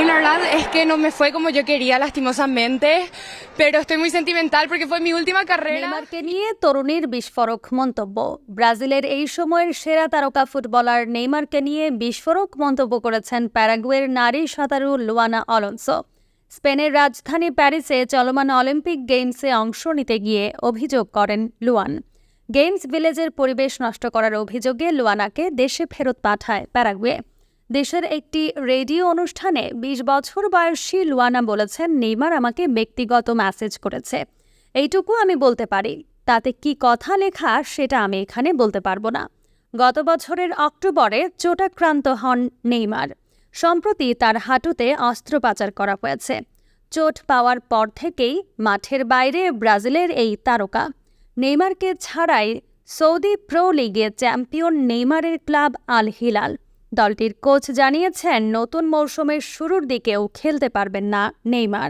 Bueno, la verdad es que no me fue como yo quería, lastimosamente, pero estoy muy sentimental porque fue mi última carrera. নেইমারকে নিয়ে তরুণীর বিস্ফোরক মন্তব্য। ব্রাজিলের এই সময়ের সেরা তারকা ফুটবলার নেইমারকে নিয়ে বিস্ফোরক মন্তব্য করেছেন প্যারাগুয়ের নারী সাঁতারু লুয়ানা অলন্সো। স্পেনের রাজধানী প্যারিসে চলমান অলিম্পিক গেমসে অংশ নিতে গিয়ে অভিযোগ করেন লুয়ান। গেমস ভিলেজের পরিবেশ নষ্ট করার অভিযোগে লুয়ানাকে দেশে ফেরত পাঠায় প্যারাগুয়ে। দেশের একটি রেডিও অনুষ্ঠানে ২০ বছর বয়সী লুয়ানা বলেছেন, নেইমার আমাকে ব্যক্তিগত মেসেজ করেছে, এইটুকু আমি বলতে পারি। তাতে কি কথা লেখা সেটা আমি এখানে বলতে পারবো না। গত বছরের অক্টোবরে চোটাক্রান্ত হন নেইমার। সম্প্রতি তার হাঁটুতে অস্ত্রোপচার করা হয়েছে। চোট পাওয়ার পর থেকেই মাঠের বাইরে ব্রাজিলের এই তারকা। নেইমারকে ছাড়াই সৌদি প্রো লিগে চ্যাম্পিয়ন নেইমারের ক্লাব আল হিলাল। দলটির কোচ জানিয়েছেন, নতুন মৌসুমের শুরুর দিকেও খেলতে পারবেন না নেইমার।